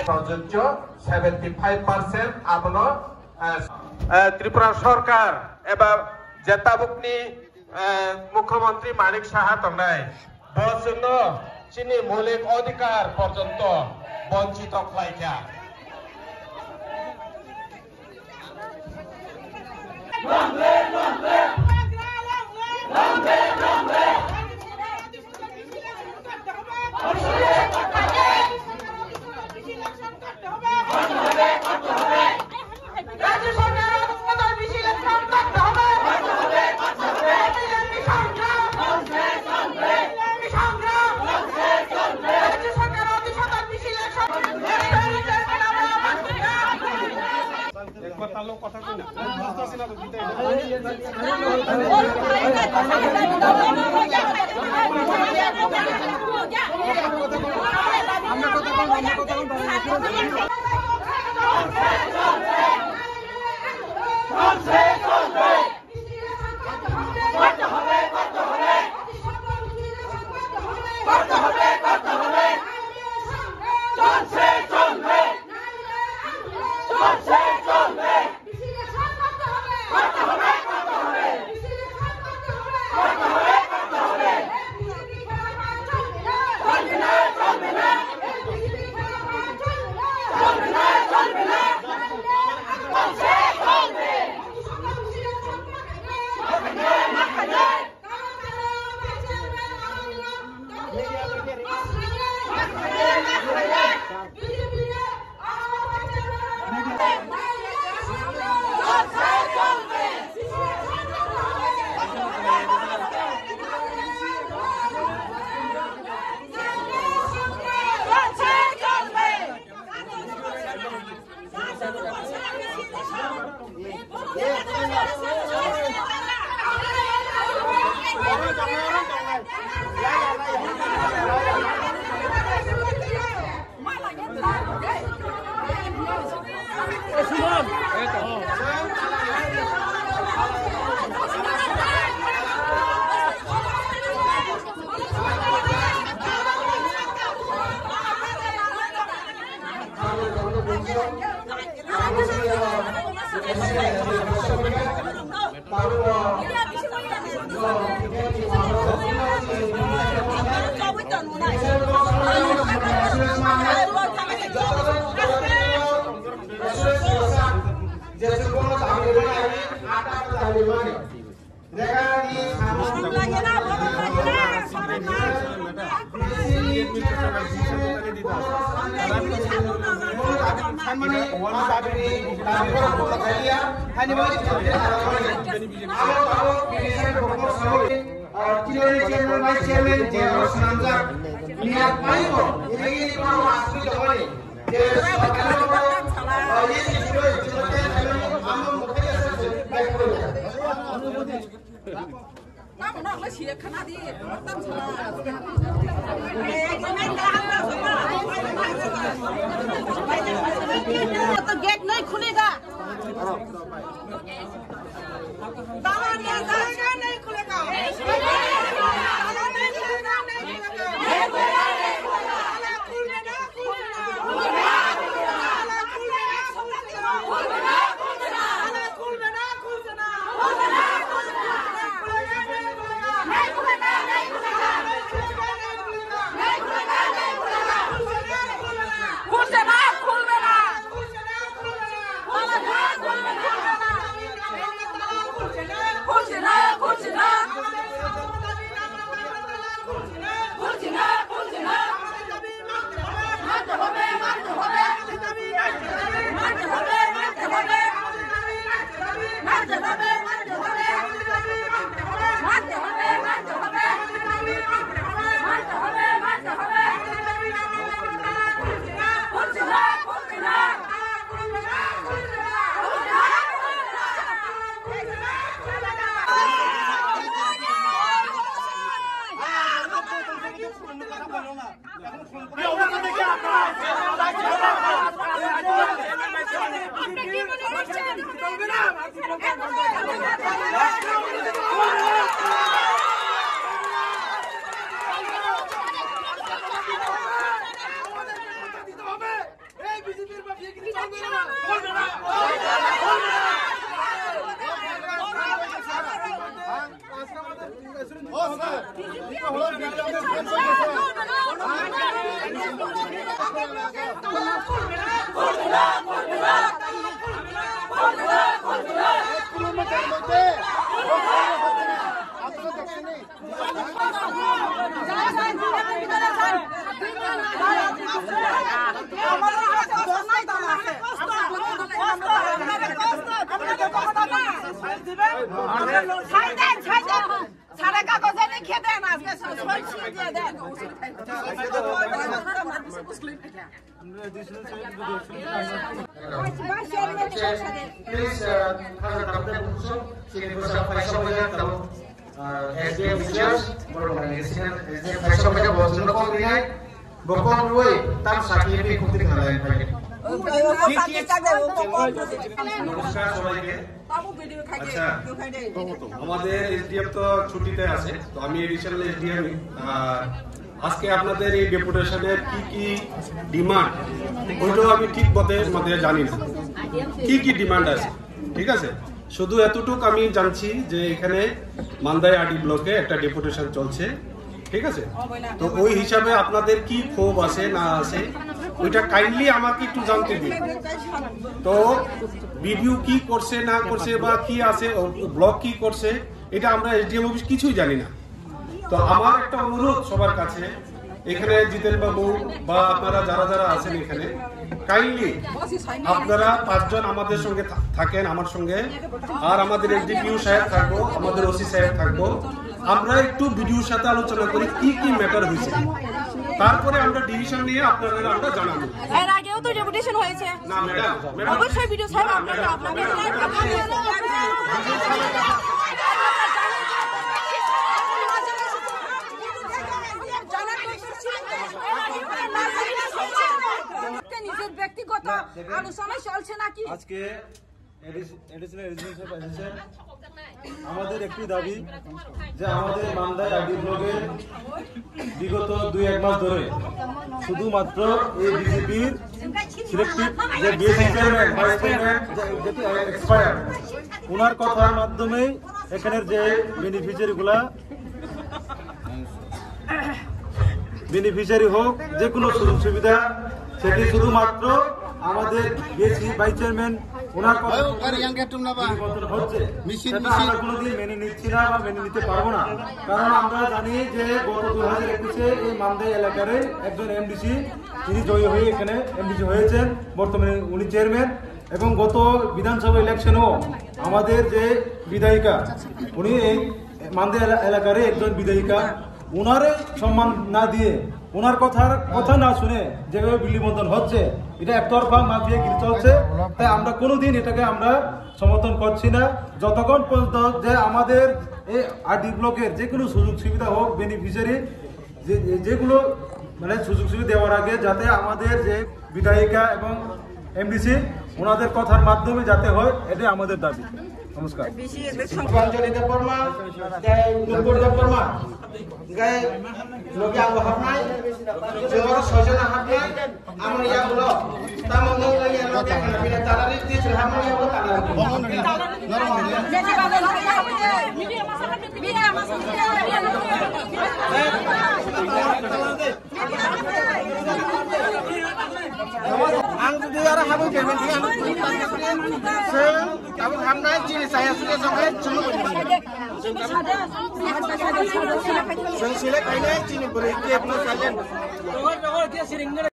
প্রযোজ্য 75% আপনার ত্রিপুরা সরকার এবং জেতাবুকনি মুখ্যমন্ত্রী মানিক সাহা তংনাই বজন্য চিনি মৌলিক অধিকার পর্যন্ত বঞ্চিত খাইকা तो गेट नहीं खुलेगा ताला नहीं खुलेगा সারা কাগজে লিখে দেন আজকে দিয়ে দেন Please, SDM teachers, আমাদের এসডিএম তো ছুটিতে আছে, তো আমি এডিশনাল এসডিএম। আজকে আপনাদের এই ডেপুটেশনের কি কি ডিমান্ড ওইটাও আমি ঠিক মতে জানি না, কি ডিমান্ড আছে। ঠিক আছে, শুধু এতটুকু আমি জানছি যে এখানে মান্দাই আডি ব্লকে একটা ডেপুটেশন চলছে। ঠিক আছে, তো ওই হিসাবে আপনাদের কি ক্ষোভ আছে না আছে ওইটা কাইন্ডলি আমাকে একটু জানতে দিন। তো বিডিও কি করছে না করছে বা কি আছে, ব্লক কি করছে, এটা আমরা এসডিএম অফিস কিছুই জানি না। তো আমার একটা অনুরোধ সবার কাছে, এখানে জিতেন বাবু বা আপনারা যারা আছেন এখানে, কাইন্ডলি আপনারা 5 জন আমাদের সঙ্গে থাকেন, আমার সঙ্গে, আর আমাদের এসডিপিও সাহেব থাকবো, আমাদের ওসি সাহেব থাকবো। আমরা একটু ভিডিওর সাথে আলোচনা করি কি ম্যাটার হয়েছে, তারপরে আমরা ডিসিশন নিয়ে আপনারা আমরা জানাবো। এর আগেও তো ডেপুটেশন হয়েছে না ম্যাডাম, অবশ্যই ভিডিও সাহেব আপনাকে নিজের ব্যক্তিগত আলোচনা চলছে নাকি? আজকে আমাদের একটি দাবি যে আমাদের মান্দাই আডি ব্লকে বিগত 2-1 মাস ধরে শুধুমাত্র এই বিজেপির সিলেক্টিভ যে বিএসসি চেয়ারম্যান ভাইস চেয়ারম্যান যেটি এক্সপায়ার, ওনার কথার মাধ্যমে এখানের যে বেনিফিশিয়ারি হোক যে কোনো সুযোগ সুবিধা, সেটি শুধুমাত্র আমাদের বিএসসি ভাইস চেয়ারম্যান ওনার হচ্ছে, সেটা আমরা কোনোদিন মেনে নিচ্ছি না বা মেনে নিতে পারবো না। কারণ আমরা জানি যে গত 2021-এ এই মান্দাই এলাকার একজন এমডিসি তিনি জয়ী হয়ে এখানে এমডিসি হয়েছেন, বর্তমানে উনি চেয়ারম্যান। এবং গত বিধানসভা ইলেকশনেও আমাদের যে বিধায়িকা, উনি এই মান্দাই এলাকার একজন বিধায়িকা, ওনারে সম্মান না দিয়ে, ওনার কথা না শুনে যেভাবে বিল্লি বন্ধন হচ্ছে, এটা একতরফা মাফিয়া গিরি চলছে। তাই আমরা কোনোদিন এটাকে আমরা সমর্থন করছি না, যতক্ষণ পর্যন্ত যে আমাদের এই আরডি ব্লকের যে কোনো সুযোগ সুবিধা হোক, বেনিফিশিয়ারি যেগুলো মানে সুযোগ সুবিধা দেওয়ার আগে যাতে আমাদের যে বিধায়িকা এবং এমডিসি ওনাদের কথার মাধ্যমে যাতে হয়, এটাই আমাদের দাবি। নমস্কার। Ang diara habu kemen tiang se kamu hamna cini saya sudah sampai semua sing silek ini cini beri ke plus saja